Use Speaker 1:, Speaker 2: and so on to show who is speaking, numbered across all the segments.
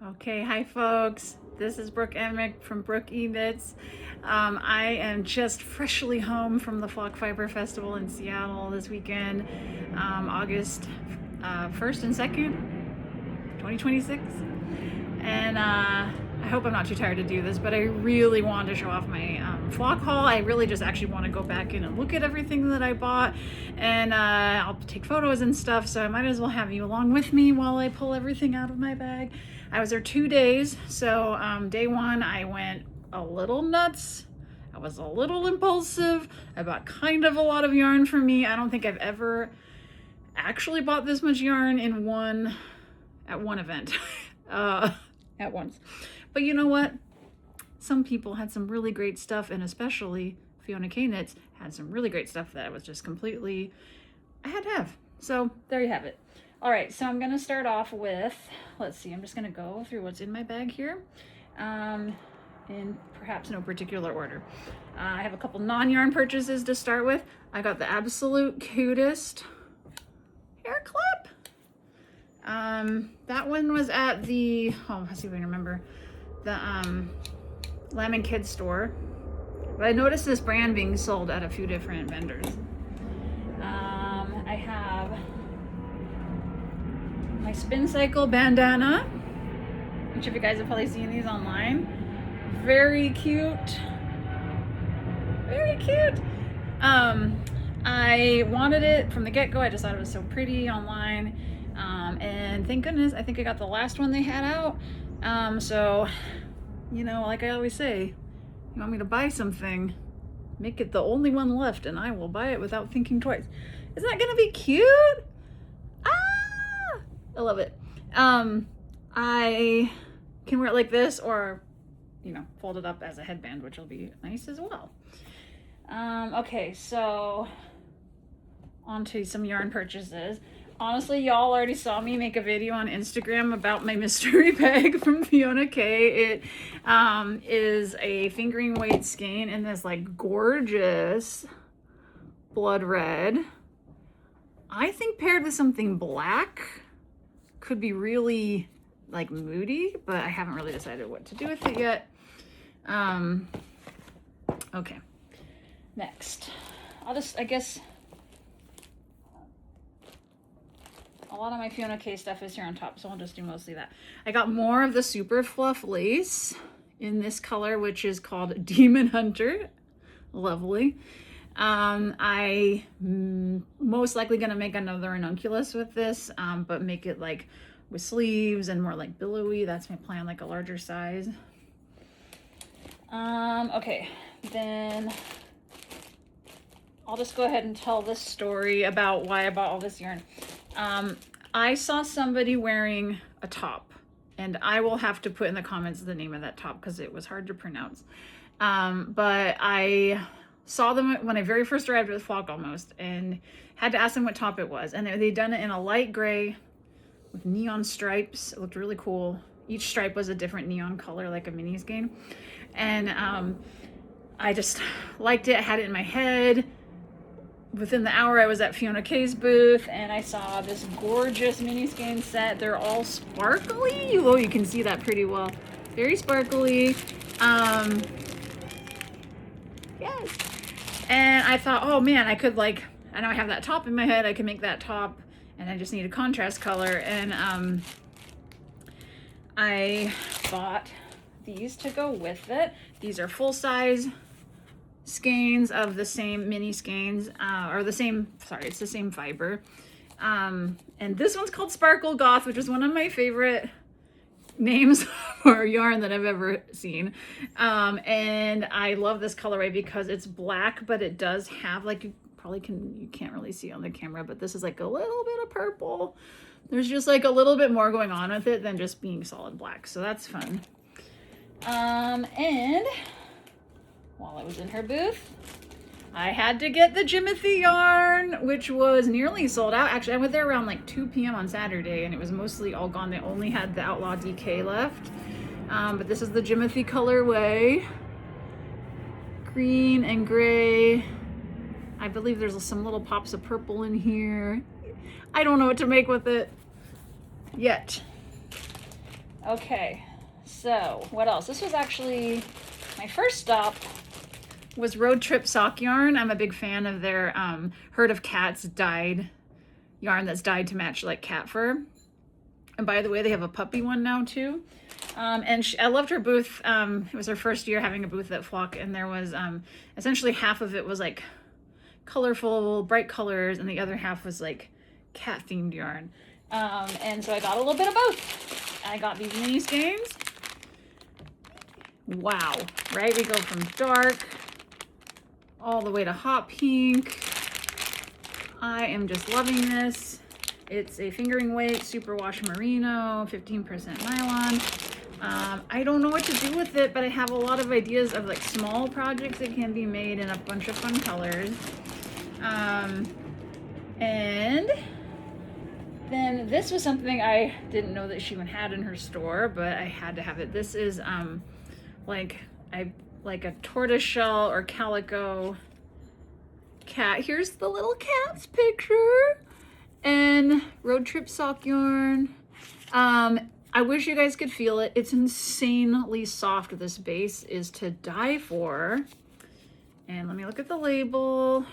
Speaker 1: Okay, hi folks. This is Brooke Emick from Brooke Knits. I am just freshly home from the Flock Fiber Festival in Seattle this weekend, August 1st and 2nd, 2026. And I hope I'm not too tired to do this, but I really want to show off my flock haul. I really just actually want to go back in and look at everything that I bought, and I'll take photos and stuff, so I might as well have you along with me while I pull everything out of my bag. I was there 2 days, so day one I went a little nuts. I was a little impulsive. I bought kind of a lot of yarn for me. I don't think I've ever actually bought this much yarn at one event. At once. But you know what? Some people had some really great stuff, and especially Fiona K Knits had some really great stuff that was just completely, I had to have. So there you have it. All right, so I'm gonna start off with, let's see, I'm just gonna go through what's in my bag here, in perhaps no particular order. I have a couple non-yarn purchases to start with. I got the absolute cutest hair clip. That one was at the, let's see if I can remember, the Lamb and Kids store. But I noticed this brand being sold at a few different vendors. I have my Spin Cycle bandana. Each of you guys have probably seen these online. Very cute. Very cute. I wanted it from the get-go. I just thought it was so pretty online. And thank goodness, I think I got the last one they had out. So, you know, like I always say, you want me to buy something, make it the only one left, and I will buy it without thinking twice. Isn't that gonna be cute? Ah! I love it. I can wear it like this, or, you know, fold it up as a headband, which will be nice as well. Okay, so on to some yarn purchases. Honestly, y'all already saw me make a video on Instagram about my mystery bag from Fiona K. It is a fingering weight skein in this like gorgeous blood red. I think paired with something black could be really like moody, but I haven't really decided what to do with it yet. Okay, next. I guess a lot of my Fiona K stuff is here on top, so I'll just do mostly that. I got more of the super fluff lace in this color, which is called Demon Hunter. Lovely. I most likely gonna make another ranunculus with this, but make it like with sleeves and more like billowy. That's my plan, like a larger size. Okay, then I'll just go ahead and tell this story about why I bought all this yarn. I saw somebody wearing a top, and I will have to put in the comments the name of that top because it was hard to pronounce. But I saw them when I very first arrived at the flock almost, and had to ask them what top it was. And they'd done it in a light gray with neon stripes. It looked really cool. Each stripe was a different neon color, like a mini skein. And I just liked it. I had it in my head. Within the hour, I was at Fiona K's booth, and I saw this gorgeous mini skein set. They're all sparkly. Oh, you can see that pretty well. Very sparkly. Yes. And I thought, oh man, I could like, I know I have that top in my head. I can make that top, and I just need a contrast color. And I bought these to go with it. These are full size skeins of the same mini skeins, or the same, sorry, it's the same fiber. And this one's called Sparkle Goth, which is one of my favorite names for yarn that I've ever seen. And I love this colorway because it's black, but it does have like, you can't really see on the camera, but this is like a little bit of purple. There's just like a little bit more going on with it than just being solid black. So that's fun. And while I was in her booth, I had to get the Jimothy yarn, which was nearly sold out. Actually, I went there around like 2 p.m. on Saturday, and it was mostly all gone. They only had the Outlaw DK left. But this is the Jimothy colorway. Green and gray. I believe there's some little pops of purple in here. I don't know what to make with it yet. Okay, so what else? This was actually my first stop was Road Trip Sock Yarn. I'm a big fan of their Herd of Cats dyed yarn that's dyed to match like cat fur. And by the way, they have a puppy one now too. And I loved her booth. It was her first year having a booth at Flock, and there was essentially half of it was like colorful, bright colors, and the other half was like cat themed yarn. And so I got a little bit of both. I got these mini skeins. Wow, right? We go from dark all the way to hot pink. I am just loving this. It's a fingering weight superwash merino, 15% nylon. I don't know what to do with it, but I have a lot of ideas of like small projects that can be made in a bunch of fun colors. And then this was something I didn't know that she even had in her store, but I had to have it. This is like a tortoiseshell or calico cat. Here's the little cat's picture. And Road Trip Sock Yarn. I wish you guys could feel it. It's insanely soft. This base is to die for. And let me look at the label.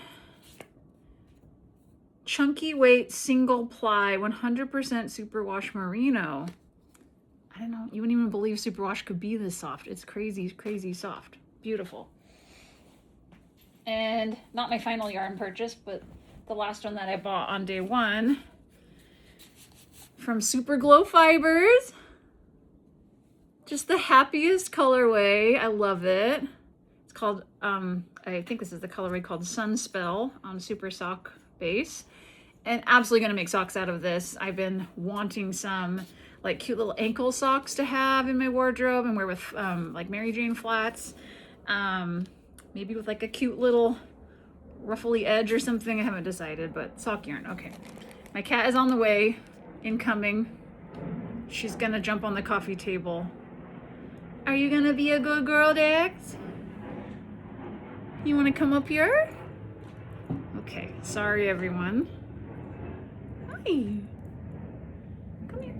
Speaker 1: Chunky weight, single ply, 100% superwash merino. I don't know, you wouldn't even believe superwash could be this soft. It's crazy, crazy soft. Beautiful. And not my final yarn purchase, but the last one that I bought on day one from Super Glow Fibers. Just the happiest colorway. I love it. It's called, I think this is the colorway called Sunspell on Super Sock base. And absolutely gonna make socks out of this. I've been wanting some like cute little ankle socks to have in my wardrobe and wear with like Mary Jane flats. Maybe with like a cute little ruffly edge or something. I haven't decided, but sock yarn. Okay. My cat is on the way, incoming. She's gonna jump on the coffee table. Are you gonna be a good girl, Dax? You wanna come up here? Okay, sorry everyone. Hi. Come here.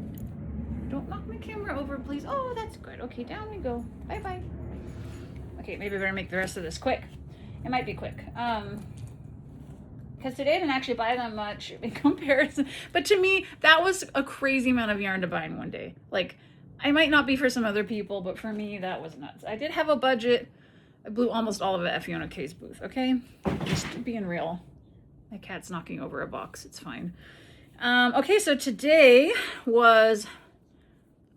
Speaker 1: Don't knock my camera over, please. Oh, that's good. Okay, down we go. Bye-bye. Okay, maybe I better make the rest of this quick. It might be quick. Because today I didn't actually buy that much in comparison. But to me, that was a crazy amount of yarn to buy in one day. Like, I might not be for some other people, but for me, that was nuts. I did have a budget. I blew almost all of it at Fiona K's booth, okay? Just being real. My cat's knocking over a box. It's fine. Okay, so today was...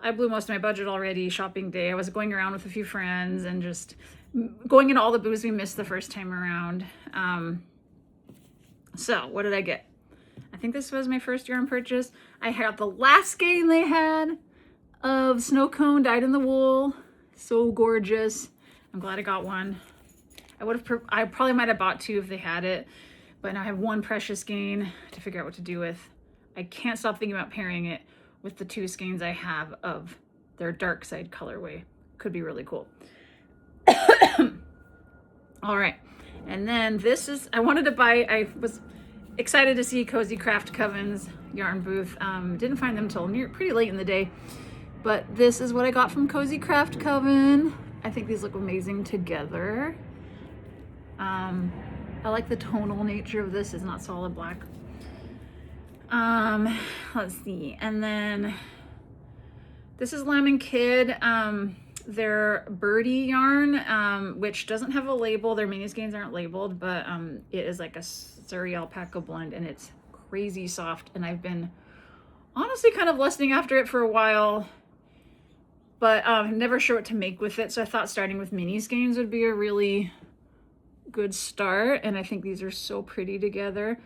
Speaker 1: I blew most of my budget already, shopping day. I was going around with a few friends and just going into all the booths we missed the first time around. So what did I get? I think this was my first yarn purchase. I got the last skein they had of snow cone dyed in the wool. So gorgeous. I'm glad I got one. I probably might have bought two if they had it, but now I have one precious skein to figure out what to do with. I can't stop thinking about pairing it with the two skeins I have of their dark side colorway. Could be really cool. All right, and then this is, I wanted to buy, I was excited to see Cozy Craft Coven's yarn booth. Didn't find them till pretty late in the day, but this is what I got from Cozy Craft Coven. I think these look amazing together. I like the tonal nature of this. It's not solid black. Let's see, and then this is Lamb & Kid, their birdie yarn, which doesn't have a label. Their mini skeins aren't labeled, but it is like a Surrey alpaca blend, and it's crazy soft, and I've been honestly kind of lusting after it for a while, but never sure what to make with it, so I thought starting with mini skeins would be a really good start, and I think these are so pretty together.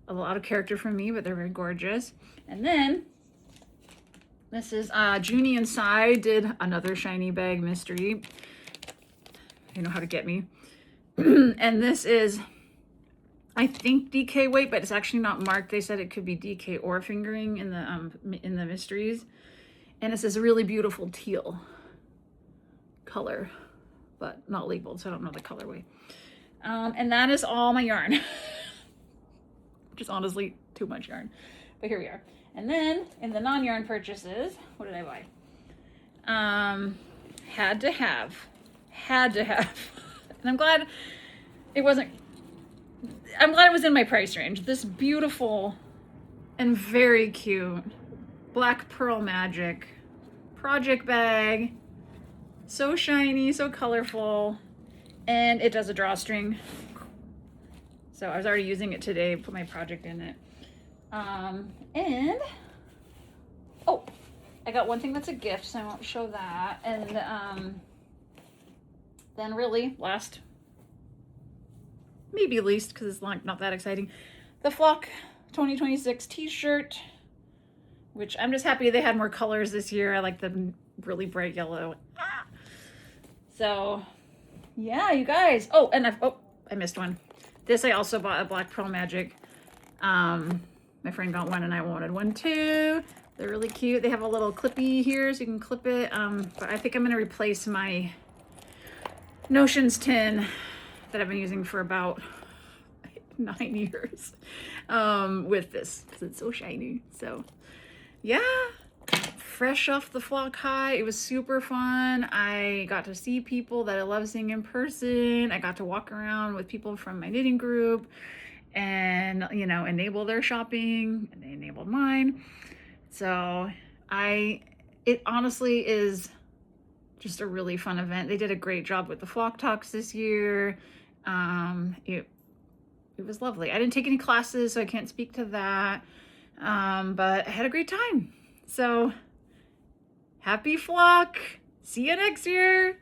Speaker 1: A lot of character from me, but they're very gorgeous. And then this is Junie and Sai did another shiny bag mystery. You know how to get me. And this is, I think, DK weight, but it's actually not marked. They said it could be DK or fingering in the mysteries. And it's this really beautiful teal color, but not labeled, so I don't know the colorway. And that is all my yarn. Which is honestly too much yarn, but here we are. And then in the non-yarn purchases, what did I buy? Had to have. And I'm glad it wasn't, I'm glad it was in my price range. This beautiful and very cute Black Pearl Magic project bag. So shiny, so colorful, and it does a drawstring. So I was already using it today, put my project in it. And, oh, I got one thing that's a gift, so I won't show that. And then really, last, maybe least, because it's not that exciting, the Flock 2026 t-shirt, which I'm just happy they had more colors this year. I like the really bright yellow. So, yeah, you guys. Oh, and I missed one. This I also bought at Black Pearl Magic. My friend got one and I wanted one too. They're really cute. They have a little clippy here so you can clip it. But I think I'm gonna replace my Notions tin that I've been using for about 9 years with this because it's so shiny. So yeah, fresh off the Flock high. It was super fun. I got to see people that I love seeing in person. I got to walk around with people from my knitting group and, you know, enable their shopping, and they enabled mine. So it honestly is just a really fun event. They did a great job with the Flock Talks this year. It was lovely. I didn't take any classes, so I can't speak to that. But I had a great time. So happy Flock. See you next year.